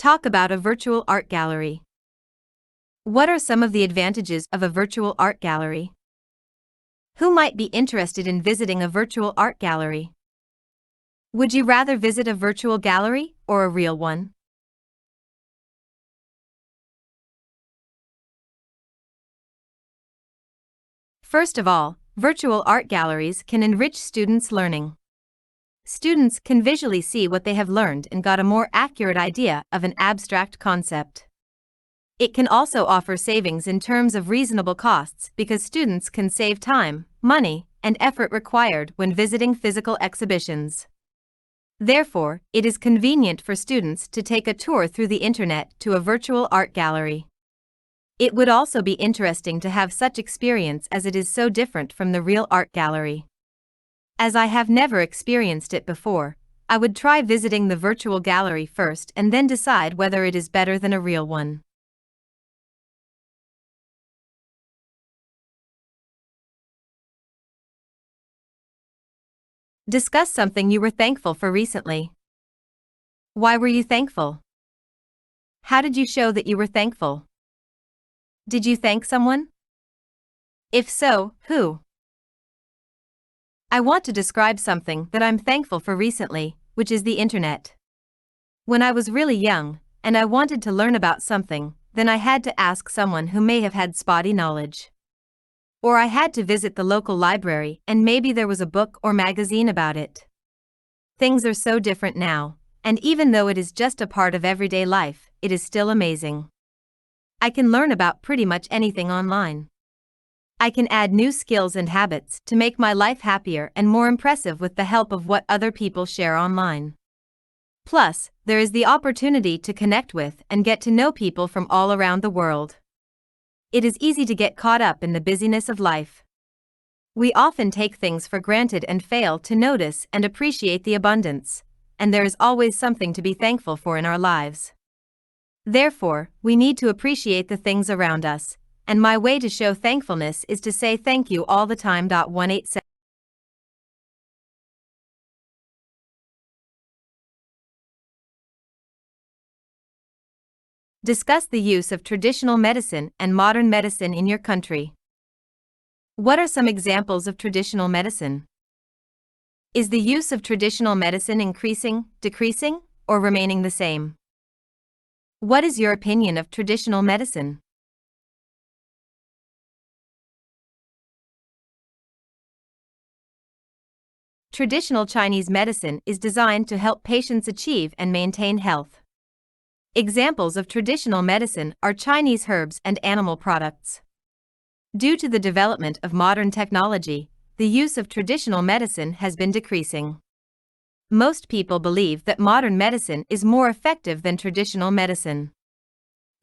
Talk about a virtual art gallery. What are some of the advantages of a virtual art gallery? Who might be interested in visiting a virtual art gallery? Would you rather visit a virtual gallery or a real one? First of all, virtual art galleries can enrich students' learning. Students can visually see what they have learned and got a more accurate idea of an abstract concept. It can also offer savings in terms of reasonable costs because students can save time, money, and effort required when visiting physical exhibitions. Therefore, it is convenient for students to take a tour through the internet to a virtual art gallery. It would also be interesting to have such experience as it is so different from the real art gallery. As I have never experienced it before, I would try visiting the virtual gallery first and then decide whether it is better than a real one. Discuss something you were thankful for recently. Why were you thankful? How did you show that you were thankful? Did you thank someone? If so, who? I want to describe something that I'm thankful for recently, which is the internet. When I was really young, and I wanted to learn about something, then I had to ask someone who may have had spotty knowledge. Or I had to visit the local library and maybe there was a book or magazine about it. Things are so different now, and even though it is just a part of everyday life, it is still amazing. I can learn about pretty much anything online. I can add new skills and habits to make my life happier and more impressive with the help of what other people share online. Plus, there is the opportunity to connect with and get to know people from all around the world. It is easy to get caught up in the busyness of life. We often take things for granted and fail to notice and appreciate the abundance, and there is always something to be thankful for in our lives. Therefore, we need to appreciate the things around us, and my way to show thankfulness is to say thank you all the time. 187 Discuss the use of traditional medicine and modern medicine in your country. What are some examples of traditional medicine? Is the use of traditional medicine increasing, decreasing, or remaining the same? What is your opinion of traditional medicine? Traditional Chinese medicine is designed to help patients achieve and maintain health. Examples of traditional medicine are Chinese herbs and animal products. Due to the development of modern technology, the use of traditional medicine has been decreasing. Most people believe that modern medicine is more effective than traditional medicine.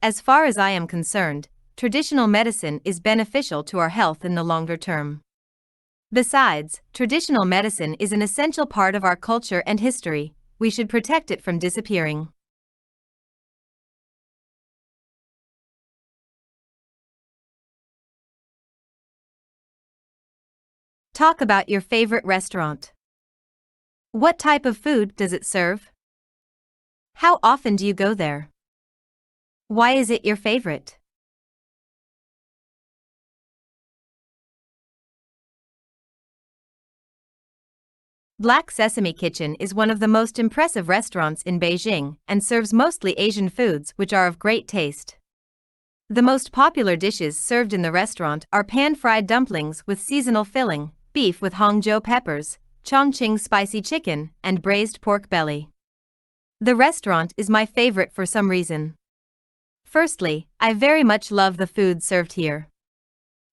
As far as I am concerned, traditional medicine is beneficial to our health in the longer term. Besides, traditional medicine is an essential part of our culture and history. We should protect it from disappearing. Talk about your favorite restaurant. What type of food does it serve? How often do you go there? Why is it your favorite? Black Sesame Kitchen is one of the most impressive restaurants in Beijing and serves mostly Asian foods which are of great taste. The most popular dishes served in the restaurant are pan-fried dumplings with seasonal filling, beef with Hangzhou peppers, Chongqing spicy chicken, and braised pork belly. The restaurant is my favorite for some reason. Firstly, I very much love the food served here.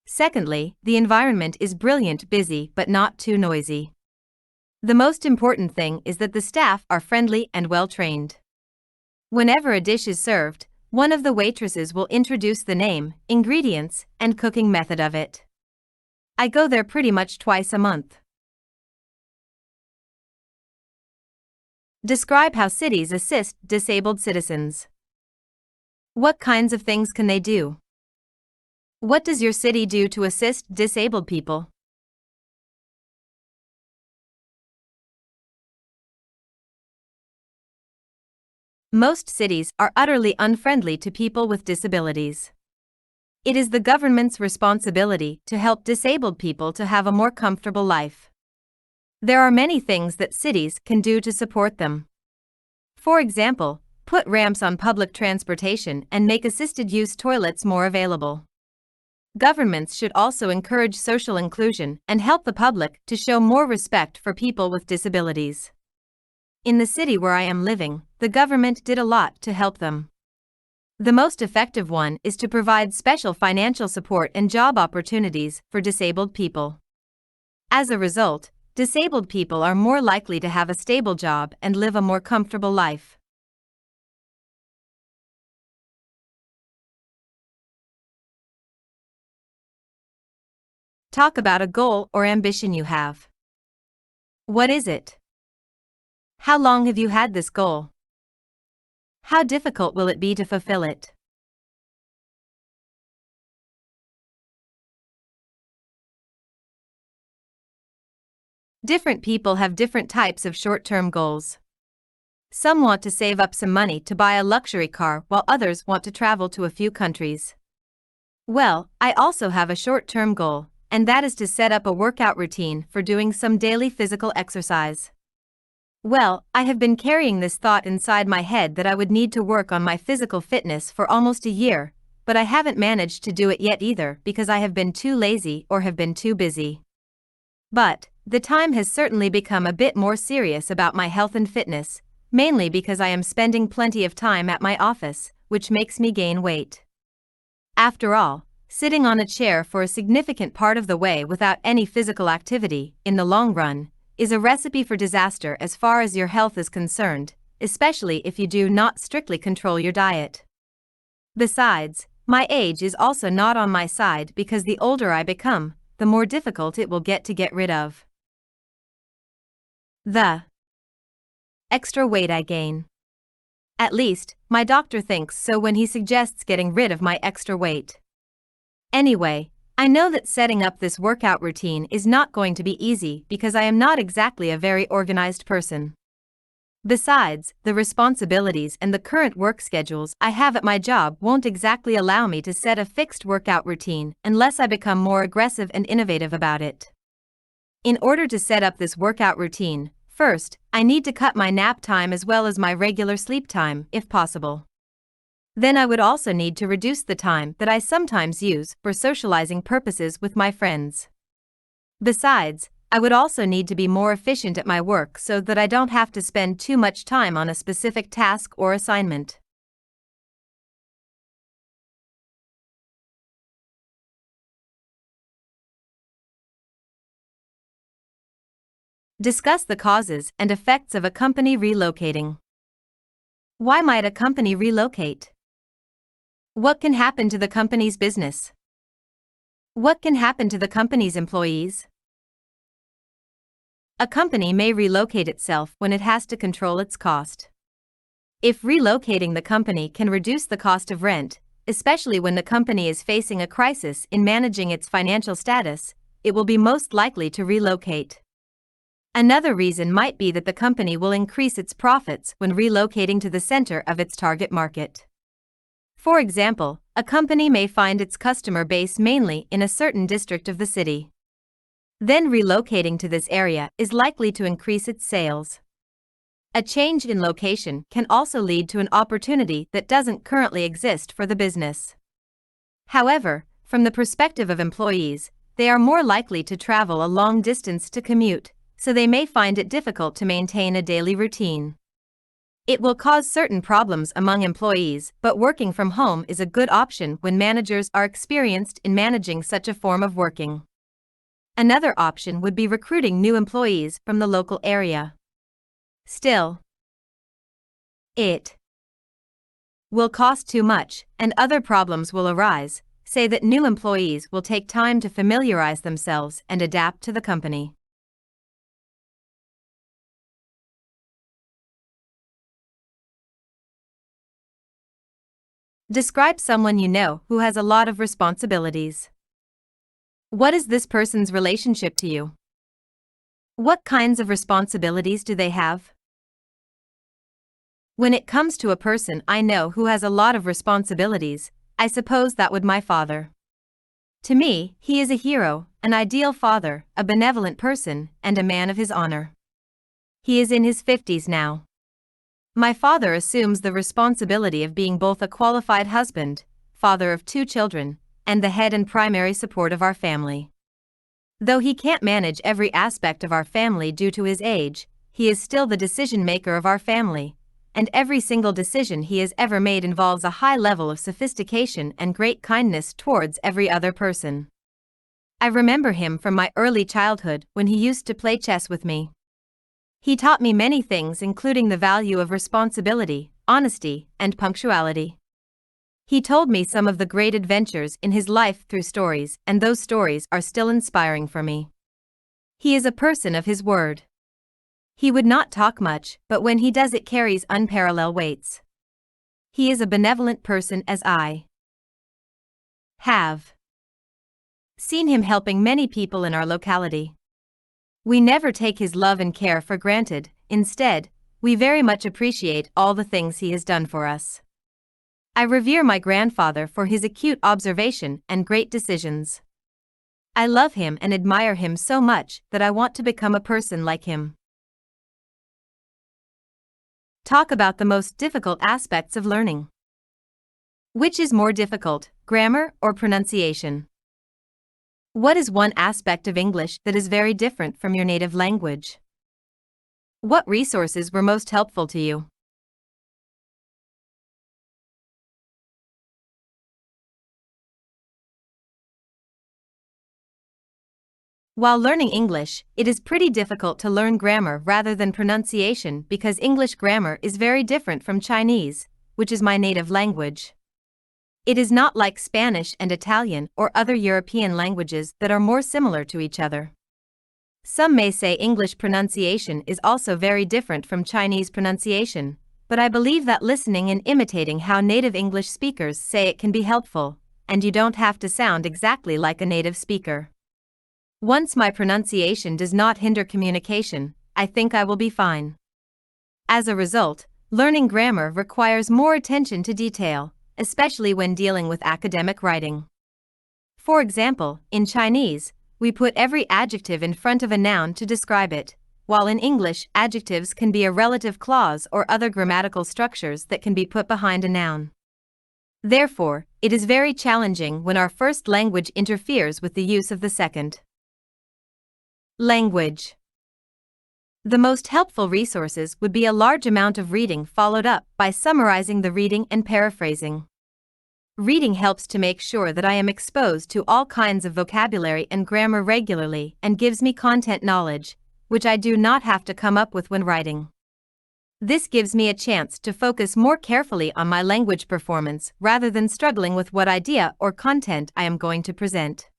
Secondly, the environment is brilliant, busy but not too noisy. The most important thing is that the staff are friendly and well-trained. Whenever a dish is served, one of the waitresses will introduce the name, ingredients, and cooking method of it. I go there pretty much twice a month. Describe how cities assist disabled citizens. What kinds of things can they do? What does your city do to assist disabled people? Most cities are utterly unfriendly to people with disabilities. It is the government's responsibility to help disabled people to have a more comfortable life. There are many things that cities can do to support them. For example, put ramps on public transportation and make assisted use toilets more available. Governments should also encourage social inclusion and help the public to show more respect for people with disabilities. In the city where I am living, the government did a lot to help them. The most effective one is to provide special financial support and job opportunities for disabled people. As a result, disabled people are more likely to have a stable job and live a more comfortable life. Talk about a goal or ambition you have. What is it? How long have you had this goal? How difficult will it be to fulfill it? Different people have different types of short-term goals. Some want to save up some money to buy a luxury car while others want to travel to a few countries. Well, I also have a short-term goal, and that is to set up a workout routine for doing some daily physical exercise. Well, I have been carrying this thought inside my head that I would need to work on my physical fitness for almost a year, but I haven't managed to do it yet either because I have been too lazy or have been too busy. But the time has certainly become a bit more serious about my health and fitness, mainly because I am spending plenty of time at my office, which makes me gain weight. After all, sitting on a chair for a significant part of the way without any physical activity, in the long run, is a recipe for disaster as far as your health is concerned, especially if you do not strictly control your diet. Besides, my age is also not on my side because the older I become, the more difficult it will get to get rid of the extra weight I gain. At least, my doctor thinks so when he suggests getting rid of my extra weight. Anyway, I know that setting up this workout routine is not going to be easy because I am not exactly a very organized person. Besides, the responsibilities and the current work schedules I have at my job won't exactly allow me to set a fixed workout routine unless I become more aggressive and innovative about it. In order to set up this workout routine, first, I need to cut my nap time as well as my regular sleep time, if possible. Then I would also need to reduce the time that I sometimes use for socializing purposes with my friends. Besides, I would also need to be more efficient at my work so that I don't have to spend too much time on a specific task or assignment. Discuss the causes and effects of a company relocating. Why might a company relocate? What can happen to the company's business? What can happen to the company's employees? A company may relocate itself when it has to control its cost. If relocating the company can reduce the cost of rent, especially when the company is facing a crisis in managing its financial status, it will be most likely to relocate. Another reason might be that the company will increase its profits when relocating to the center of its target market. For example, a company may find its customer base mainly in a certain district of the city. Then relocating to this area is likely to increase its sales. A change in location can also lead to an opportunity that doesn't currently exist for the business. However, from the perspective of employees, they are more likely to travel a long distance to commute, so they may find it difficult to maintain a daily routine. It will cause certain problems among employees, but working from home is a good option when managers are experienced in managing such a form of working. Another option would be recruiting new employees from the local area. Still, it will cost too much, and other problems will arise. Say that new employees will take time to familiarize themselves and adapt to the company. Describe someone you know who has a lot of responsibilities. What is this person's relationship to you? What kinds of responsibilities do they have? When it comes to a person I know who has a lot of responsibilities, I suppose that would my father. To me, he is a hero, an ideal father, a benevolent person, and a man of his honor. He is in his 50s now. My father assumes the responsibility of being both a qualified husband, father of 2 children, and the head and primary support of our family. Though he can't manage every aspect of our family due to his age, he is still the decision maker of our family, and every single decision he has ever made involves a high level of sophistication and great kindness towards every other person. I remember him from my early childhood when he used to play chess with me. He taught me many things, including the value of responsibility, honesty, and punctuality. He told me some of the great adventures in his life through stories, and those stories are still inspiring for me. He is a person of his word. He would not talk much, but when he does, it carries unparalleled weights. He is a benevolent person, as I have seen him helping many people in our locality. We never take his love and care for granted. Instead, we very much appreciate all the things he has done for us. I revere my grandfather for his acute observation and great decisions. I love him and admire him so much that I want to become a person like him. Talk about the most difficult aspects of learning. Which is more difficult, grammar or pronunciation? What is one aspect of English that is very different from your native language? What resources were most helpful to you? While learning English, it is pretty difficult to learn grammar rather than pronunciation because English grammar is very different from Chinese, which is my native language. It is not like Spanish and Italian or other European languages that are more similar to each other. Some may say English pronunciation is also very different from Chinese pronunciation, but I believe that listening and imitating how native English speakers say it can be helpful, and you don't have to sound exactly like a native speaker. Once my pronunciation does not hinder communication, I think I will be fine. As a result, learning grammar requires more attention to detail, especially when dealing with academic writing. For example, in Chinese, we put every adjective in front of a noun to describe it, while in English, adjectives can be a relative clause or other grammatical structures that can be put behind a noun. Therefore, it is very challenging when our first language interferes with the use of the second. Language. The most helpful resources would be a large amount of reading followed up by summarizing the reading and paraphrasing. Reading helps to make sure that I am exposed to all kinds of vocabulary and grammar regularly and gives me content knowledge, which I do not have to come up with when writing. This gives me a chance to focus more carefully on my language performance rather than struggling with what idea or content I am going to present.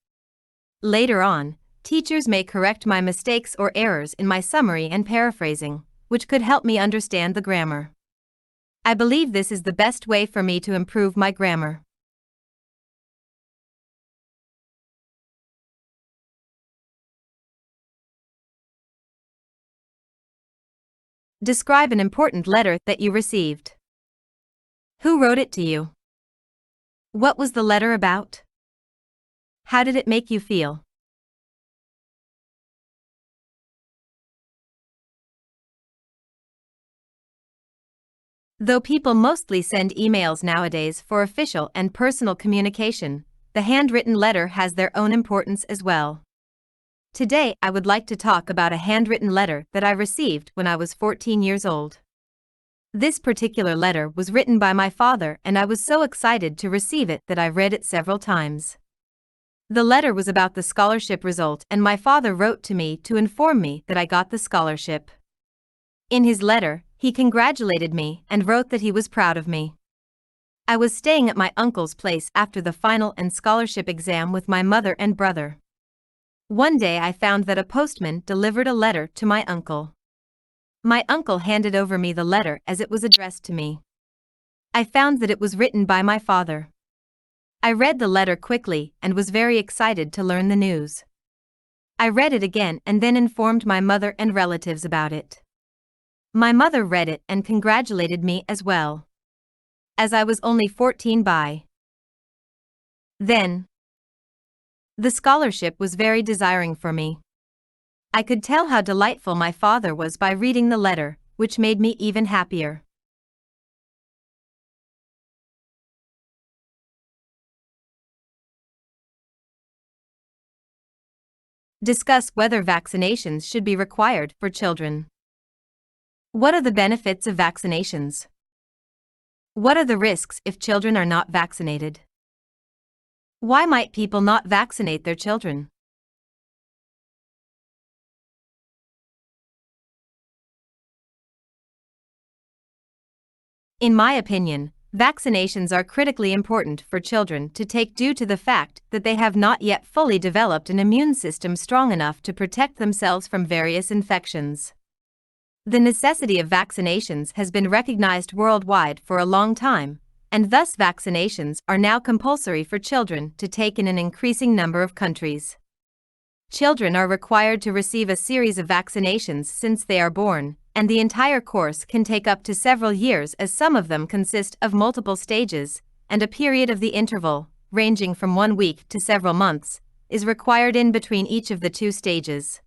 Later on, teachers may correct my mistakes or errors in my summary and paraphrasing, which could help me understand the grammar. I believe this is the best way for me to improve my grammar. Describe an important letter that you received. Who wrote it to you? What was the letter about? How did it make you feel? Though people mostly send emails nowadays for official and personal communication, the handwritten letter has their own importance as well. Today, I would like to talk about a handwritten letter that I received when I was 14 years old. This particular letter was written by my father, and I was so excited to receive it that I read it several times. The letter was about the scholarship result, and my father wrote to me to inform me that I got the scholarship. In his letter, he congratulated me and wrote that he was proud of me. I was staying at my uncle's place after the final and scholarship exam with my mother and brother. One day I found that a postman delivered a letter to my uncle. My uncle handed over me the letter as it was addressed to me. I found that it was written by my father. I read the letter quickly and was very excited to learn the news. I read it again and then informed my mother and relatives about it. My mother read it and congratulated me as well. As I was only 14 by then. The scholarship was very desiring for me. I could tell how delightful my father was by reading the letter, which made me even happier. Discuss whether vaccinations should be required for children. What are the benefits of vaccinations? What are the risks if children are not vaccinated? Why might people not vaccinate their children? In my opinion, vaccinations are critically important for children to take due to the fact that they have not yet fully developed an immune system strong enough to protect themselves from various infections. The necessity of vaccinations has been recognized worldwide for a long time, and thus vaccinations are now compulsory for children to take in an increasing number of countries. Children are required to receive a series of vaccinations since they are born, and the entire course can take up to several years as some of them consist of multiple stages, and a period of the interval, ranging from 1 week to several months, is required in between each of the 2 stages.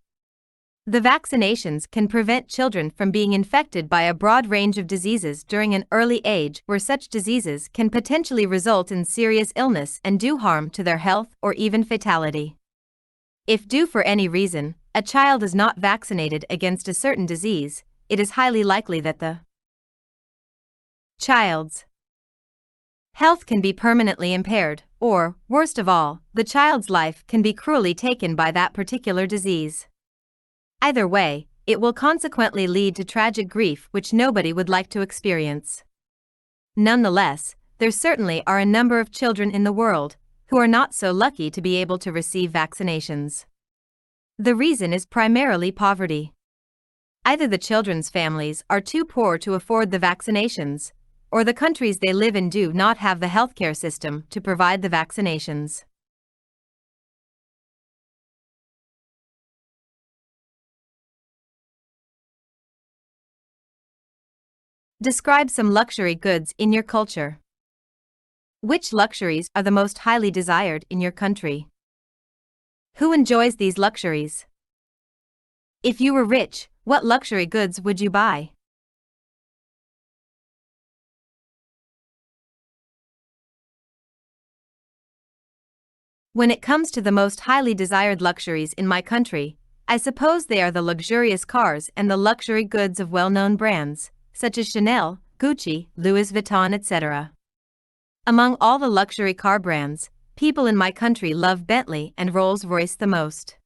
The vaccinations can prevent children from being infected by a broad range of diseases during an early age where such diseases can potentially result in serious illness and do harm to their health or even fatality. If due for any reason, a child is not vaccinated against a certain disease, it is highly likely that the child's health can be permanently impaired, or, worst of all, the child's life can be cruelly taken by that particular disease. Either way, it will consequently lead to tragic grief which nobody would like to experience. Nonetheless, there certainly are a number of children in the world who are not so lucky to be able to receive vaccinations. The reason is primarily poverty. Either the children's families are too poor to afford the vaccinations, or the countries they live in do not have the healthcare system to provide the vaccinations. Describe some luxury goods in your culture. Which luxuries are the most highly desired in your country? Who enjoys these luxuries? If you were rich, what luxury goods would you buy? When it comes to the most highly desired luxuries in my country, I suppose they are the luxurious cars and the luxury goods of well-known brands, such as Chanel, Gucci, Louis Vuitton, etc. Among all the luxury car brands, people in my country love Bentley and Rolls-Royce the most.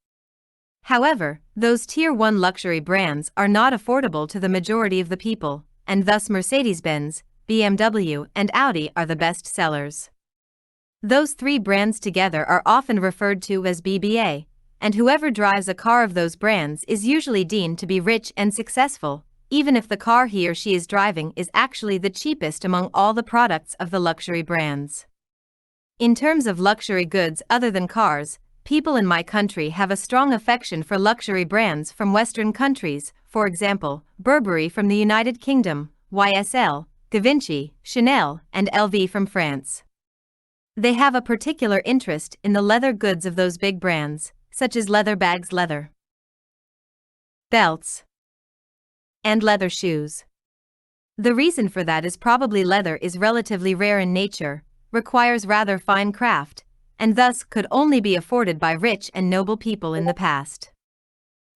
However, those Tier 1 luxury brands are not affordable to the majority of the people, and thus Mercedes-Benz, BMW, and Audi are the best sellers. Those 3 brands together are often referred to as BBA, and whoever drives a car of those brands is usually deemed to be rich and successful, even if the car he or she is driving is actually the cheapest among all the products of the luxury brands. In terms of luxury goods other than cars, people in my country have a strong affection for luxury brands from Western countries, for example, Burberry from the United Kingdom, YSL, Givenchy, Chanel, and LV from France. They have a particular interest in the leather goods of those big brands, such as leather bags, leather belts, and leather shoes. The reason for that is probably leather is relatively rare in nature, requires rather fine craft, and thus could only be afforded by rich and noble people in the past.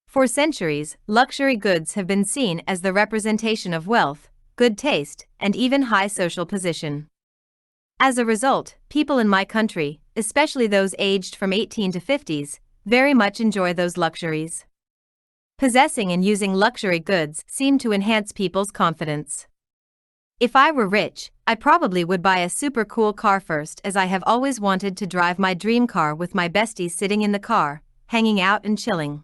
For centuries, luxury goods have been seen as the representation of wealth, good taste, and even high social position. As a result, people in my country, especially those aged from 18 to 50s, very much enjoy those luxuries. Possessing and using luxury goods seem to enhance people's confidence. If I were rich, I probably would buy a super cool car first, as I have always wanted to drive my dream car with my besties sitting in the car, hanging out and chilling.